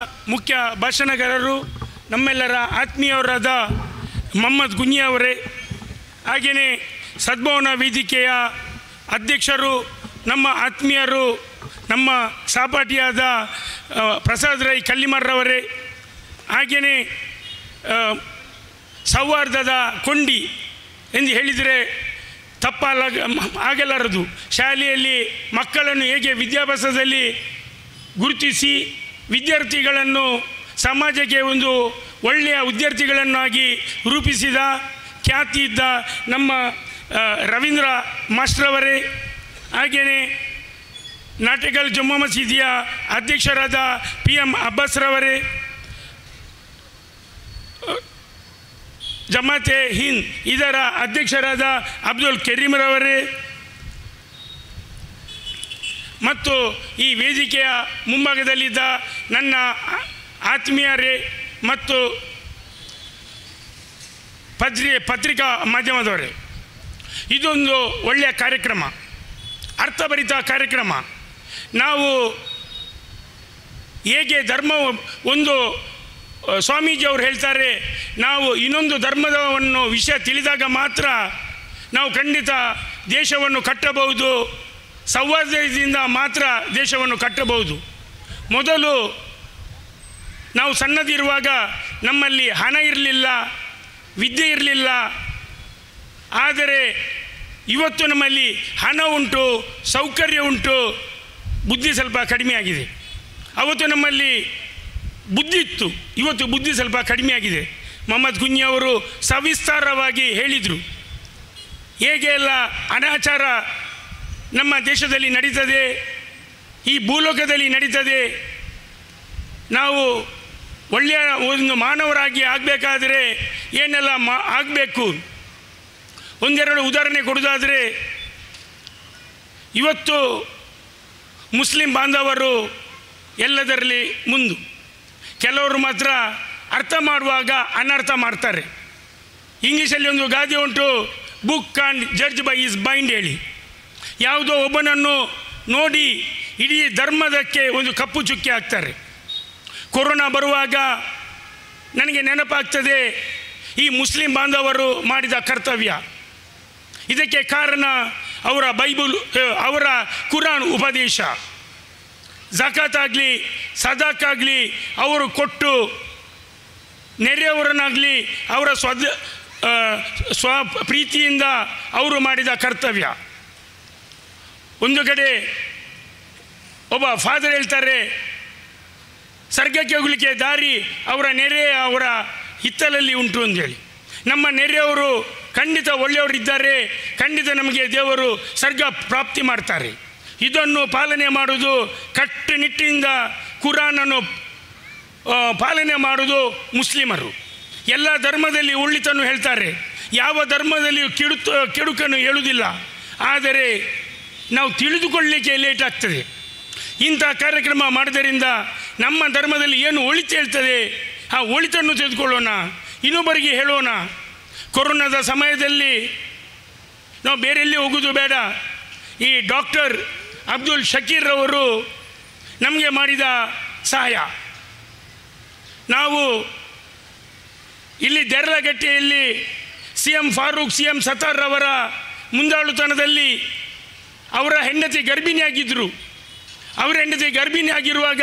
ಮುಖ್ಯ ಭಾಷಣಕಾರರು ನಮ್ಮೆಲ್ಲರ ಆತ್ಮೀಯವರಾದ ಮೊಹಮ್ಮದ್ ಗುಂಜಿ ಅವರೇ, ಹಾಗೆಯೇ ಸದ್ಭಾವನಾ ವೇದಿಕೆಯ ಅಧ್ಯಕ್ಷರು, ನಮ್ಮ ಆತ್ಮೀಯರು, ನಮ್ಮ ಸಹಪಾಠಿಯಾದ ಪ್ರಸಾದ್ ರೈ ಕಲ್ಲಿಮರ್ರವರೇ, ಹಾಗೆಯೇ ಸೌಹಾರ್ದದ ಕೊಂಡಿ ಎಂದು ಹೇಳಿದರೆ ಆಗಲಾರದು. ಶಾಲೆಯಲ್ಲಿ ಮಕ್ಕಳನ್ನು ಹೇಗೆ ವಿದ್ಯಾಭ್ಯಾಸದಲ್ಲಿ ಗುರುತಿಸಿ ವಿದ್ಯಾರ್ಥಿಗಳನ್ನು ಸಮಾಜಕ್ಕೆ ಒಂದು ಒಳ್ಳೆಯ ವಿದ್ಯಾರ್ಥಿಗಳನ್ನಾಗಿ ರೂಪಿಸಿದ ಖ್ಯಾತಿ ಇದ್ದ ನಮ್ಮ ರವೀಂದ್ರ ಮಾಸ್ಟ್ರವರೇ, ಹಾಗೆಯೇ ನಾಟಕಲ್ ಜಮ್ಮು ಮಸೀದಿಯ ಅಧ್ಯಕ್ಷರಾದ PM ಅಬ್ಬಾಸ್ರವರೇ, ಜಮಾತೆ ಹಿಂದ್ ಇದರ ಅಧ್ಯಕ್ಷರಾದ ಅಬ್ದುಲ್ ಕರೀಮ್ರವರೇ ಮತ್ತು ಈ ವೇದಿಕೆಯ ಮುಂಭಾಗದಲ್ಲಿದ್ದ ನನ್ನ ಆತ್ಮೀಯರೇ ಮತ್ತು ಪತ್ರಿಕಾ ಮಾಧ್ಯಮದವರೇ, ಇದೊಂದು ಒಳ್ಳೆಯ ಕಾರ್ಯಕ್ರಮ, ಅರ್ಥಭರಿತ ಕಾರ್ಯಕ್ರಮ. ನಾವು ಹೇಗೆ ಧರ್ಮ ಒಂದು ಸ್ವಾಮೀಜಿಯವರು ಹೇಳ್ತಾರೆ, ನಾವು ಇನ್ನೊಂದು ಧರ್ಮದವನ್ನು ವಿಷಯ ತಿಳಿದಾಗ ಮಾತ್ರ ನಾವು ಖಂಡಿತ ದೇಶವನ್ನು ಕಟ್ಟಬಹುದು, ಸೌಹಾರ್ದದಿಂದ ಮಾತ್ರ ದೇಶವನ್ನು ಕಟ್ಟಬಹುದು. ಮೊದಲು ನಾವು ಸಣ್ಣದಿರುವಾಗ ನಮ್ಮಲ್ಲಿ ಹಣ ಇರಲಿಲ್ಲ, ವಿದ್ಯೆ ಇರಲಿಲ್ಲ. ಆದರೆ ಇವತ್ತು ನಮ್ಮಲ್ಲಿ ಹಣ ಉಂಟು, ಸೌಕರ್ಯ ಉಂಟು, ಬುದ್ಧಿ ಸ್ವಲ್ಪ ಕಡಿಮೆ ಆಗಿದೆ. ಅವತ್ತು ನಮ್ಮಲ್ಲಿ ಬುದ್ಧಿ ಇತ್ತು, ಇವತ್ತು ಬುದ್ಧಿ ಸ್ವಲ್ಪ ಕಡಿಮೆ ಆಗಿದೆ. ಮೊಹಮ್ಮದ್ ಗುಂಜಿ ಅವರು ಸವಿಸ್ತಾರವಾಗಿ ಹೇಳಿದರು, ಹೇಗೆ ಎಲ್ಲ ಅನಾಚಾರ ನಮ್ಮ ದೇಶದಲ್ಲಿ ನಡೀತದೆ, ಈ ಭೂಲೋಕದಲ್ಲಿ ನಡೀತದೆ. ನಾವು ಒಳ್ಳೆಯ ಒಂದು ಮಾನವರಾಗಿ ಆಗಬೇಕಾದ್ರೆ ಏನೆಲ್ಲ ಆಗಬೇಕು. ಒಂದೆರಡು ಉದಾಹರಣೆ ಕೊಡೋದಾದರೆ, ಇವತ್ತು ಮುಸ್ಲಿಂ ಬಾಂಧವರು ಎಲ್ಲದರಲ್ಲಿ ಮುಂದು, ಕೆಲವರು ಮಾತ್ರ ಅರ್ಥ ಮಾಡುವಾಗ ಅನರ್ಥ ಮಾಡ್ತಾರೆ. ಇಂಗ್ಲೀಷಲ್ಲಿ ಒಂದು ಗಾದೆ ಉಂಟು, book can't judge by is bind ಹೇಳಿ. ಯಾವುದೋ ಒಬ್ಬನನ್ನು ನೋಡಿ ಇಡೀ ಧರ್ಮದಕ್ಕೆ ಒಂದು ಕಪ್ಪು ಚುಕ್ಕಿ ಹಾಕ್ತಾರೆ. ಕೊರೋನಾ ಬರುವಾಗ ನನಗೆ ನೆನಪಾಗ್ತದೆ ಈ ಮುಸ್ಲಿಂ ಬಾಂಧವರು ಮಾಡಿದ ಕರ್ತವ್ಯ. ಇದಕ್ಕೆ ಕಾರಣ ಅವರ ಬೈಬಲ್, ಅವರ ಕುರಾನ್ ಉಪದೇಶ. ಜಕಾತ್ ಆಗಲಿ, ಸದಾಕಾಗಲಿ ಅವರು ಕೊಟ್ಟು, ನೆರೆಯವರನ್ನಾಗಲಿ ಅವರ ಸ್ವ ಪ್ರೀತಿಯಿಂದ ಅವರು ಮಾಡಿದ ಕರ್ತವ್ಯ. ಒಂದು ಕಡೆ ಒಬ್ಬ ಫಾದರ್ ಹೇಳ್ತಾರೆ, ಸ್ವರ್ಗಕ್ಕೆ ಹೋಗಲಿಕ್ಕೆ ದಾರಿ ಅವರ ನೆರೆ, ಅವರ ಹಿತ್ತಲಲ್ಲಿ ಉಂಟು ಅಂಥೇಳಿ. ನಮ್ಮ ನೆರೆಯವರು ಖಂಡಿತ ಒಳ್ಳೆಯವರಿದ್ದಾರೆ, ಖಂಡಿತ ನಮಗೆ ದೇವರು ಸ್ವರ್ಗ ಪ್ರಾಪ್ತಿ ಮಾಡ್ತಾರೆ. ಇದನ್ನು ಪಾಲನೆ ಮಾಡುವುದು, ಕಟ್ಟುನಿಟ್ಟಿನಿಂದ ಕುರಾನನ್ನು ಪಾಲನೆ ಮಾಡುವುದು ಮುಸ್ಲಿಮರು. ಎಲ್ಲ ಧರ್ಮದಲ್ಲಿ ಒಳ್ಳೆತನ ಹೇಳ್ತಾರೆ, ಯಾವ ಧರ್ಮದಲ್ಲಿಯೂ ಕೆಡುಕನ್ನು ಹೇಳುವುದಿಲ್ಲ. ಆದರೆ ನಾವು ತಿಳಿದುಕೊಳ್ಳಲಿಕ್ಕೆ ಲೇಟ್ ಆಗ್ತದೆ. ಇಂಥ ಕಾರ್ಯಕ್ರಮ ಮಾಡೋದರಿಂದ ನಮ್ಮ ಧರ್ಮದಲ್ಲಿ ಏನು ಒಳಿತು ಹೇಳ್ತದೆ ಆ ಒಳಿತನ್ನು ತೆಗೆದುಕೊಳ್ಳೋಣ, ಇನ್ನೊಬ್ಬರಿಗೆ ಹೇಳೋಣ. ಕೊರೋನಾದ ಸಮಯದಲ್ಲಿ ನಾವು ಬೇರೆಲ್ಲಿ ಹೋಗೋದು ಬೇಡ. ಈ ಡಾಕ್ಟರ್ ಅಬ್ದುಲ್ ಶಕೀರ್ ಅವರು ನಮಗೆ ಮಾಡಿದ ಸಹಾಯ, ನಾವು ಇಲ್ಲಿ ದೇರ್ಲಗಟ್ಟೆಯಲ್ಲಿ CM ಫಾರೂಕ್, CM ಸತ್ತಾರ್ ಅವರ ಮುಂದಾಳುತನದಲ್ಲಿ ಅವರ ಹೆಂಡತಿ ಗರ್ಭಿಣಿಯಾಗಿದ್ದರು. ಅವರ ಹೆಂಡತಿ ಗರ್ಭಿಣಿ ಆಗಿರುವಾಗ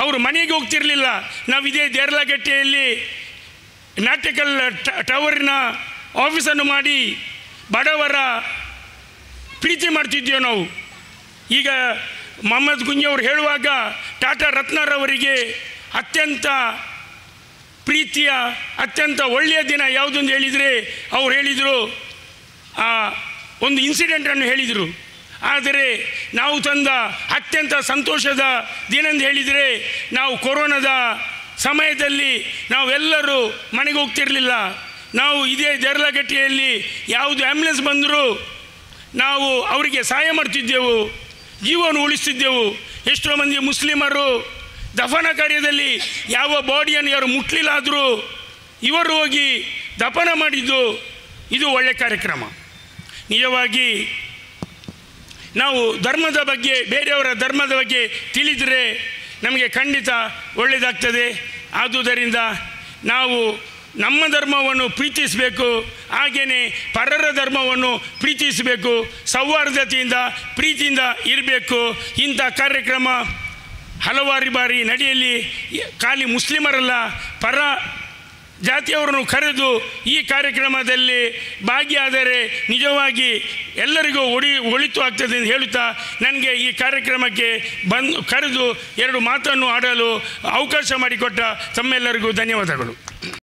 ಅವರು ಮನೆಗೆ ಹೋಗ್ತಿರಲಿಲ್ಲ. ನಾವು ಇದೇ ದೇರ್ಲಗಟ್ಟೆಯಲ್ಲಿ ನಾಟಕಲ್ ಟವರಿನ ಆಫೀಸನ್ನು ಮಾಡಿ ಬಡವರ ಪ್ರೀತಿ ಮಾಡ್ತಿದ್ದೇವೆ ನಾವು. ಈಗ ಮೊಹಮ್ಮದ್ ಗುಂಜಿ ಅವರು ಹೇಳುವಾಗ ಟಾಟಾ ರತ್ನರವರಿಗೆ ಅತ್ಯಂತ ಪ್ರೀತಿಯ, ಅತ್ಯಂತ ಒಳ್ಳೆಯ ದಿನ ಯಾವುದೊಂದು ಹೇಳಿದರೆ ಅವ್ರು ಹೇಳಿದರು, ಒಂದು ಇನ್ಸಿಡೆಂಟನ್ನು ಹೇಳಿದರು. ಆದರೆ ನಾವು ತಂದ ಅತ್ಯಂತ ಸಂತೋಷದ ದಿನ ಎಂದು ಹೇಳಿದರೆ, ನಾವು ಕೊರೋನಾದ ಸಮಯದಲ್ಲಿ ನಾವೆಲ್ಲರೂ ಮನೆಗೆ ಹೋಗ್ತಿರಲಿಲ್ಲ. ನಾವು ಇದೇ ದೇರ್ಲಗಟ್ಟೆಯಲ್ಲಿ ಯಾವುದು ಆ್ಯಂಬುಲೆನ್ಸ್ ಬಂದರೂ ನಾವು ಅವರಿಗೆ ಸಹಾಯ ಮಾಡ್ತಿದ್ದೆವು, ಜೀವವನ್ನು ಉಳಿಸ್ತಿದ್ದೆವು. ಎಷ್ಟೋ ಮಂದಿ ಮುಸ್ಲಿಮರು ದಫನ ಕಾರ್ಯದಲ್ಲಿ ಯಾವ ಬಾಡಿಯನ್ನು ಯಾರು ಮುಟ್ಲಿಲ್ಲಾದರೂ ಇವರು ಹೋಗಿ ದಫನ ಮಾಡಿದ್ದು, ಇದು ಒಳ್ಳೆಯ ಕಾರ್ಯಕ್ರಮ. ನಿಜವಾಗಿ ನಾವು ಧರ್ಮದ ಬಗ್ಗೆ, ಬೇರೆಯವರ ಧರ್ಮದ ಬಗ್ಗೆ ತಿಳಿದರೆ ನಮಗೆ ಖಂಡಿತ ಒಳ್ಳೆಯದಾಗ್ತದೆ. ಆದುದರಿಂದ ನಾವು ನಮ್ಮ ಧರ್ಮವನ್ನು ಪ್ರೀತಿಸಬೇಕು, ಹಾಗೆಯೇ ಪರರ ಧರ್ಮವನ್ನು ಪ್ರೀತಿಸಬೇಕು, ಸೌಹಾರ್ದತೆಯಿಂದ ಪ್ರೀತಿಯಿಂದ ಇರಬೇಕು. ಇಂಥ ಕಾರ್ಯಕ್ರಮ ಹಲವಾರು ಬಾರಿ ನಡೆಯಲಿ. ಖಾಲಿ ಮುಸ್ಲಿಮರಲ್ಲ, ಪರ ಜಾತಿಯವರನ್ನು ಕರೆದು ಈ ಕಾರ್ಯಕ್ರಮದಲ್ಲಿ ಭಾಗಿಯಾದರೆ ನಿಜವಾಗಿ ಎಲ್ಲರಿಗೂ ಒಳಿತು ಆಗ್ತದೆ ಎಂದು ಹೇಳುತ್ತಾ ನನಗೆ ಈ ಕಾರ್ಯಕ್ರಮಕ್ಕೆ ಕರೆದು ಎರಡು ಮಾತನ್ನು ಆಡಲು ಅವಕಾಶ ಮಾಡಿಕೊಟ್ಟ ತಮ್ಮೆಲ್ಲರಿಗೂ ಧನ್ಯವಾದಗಳು.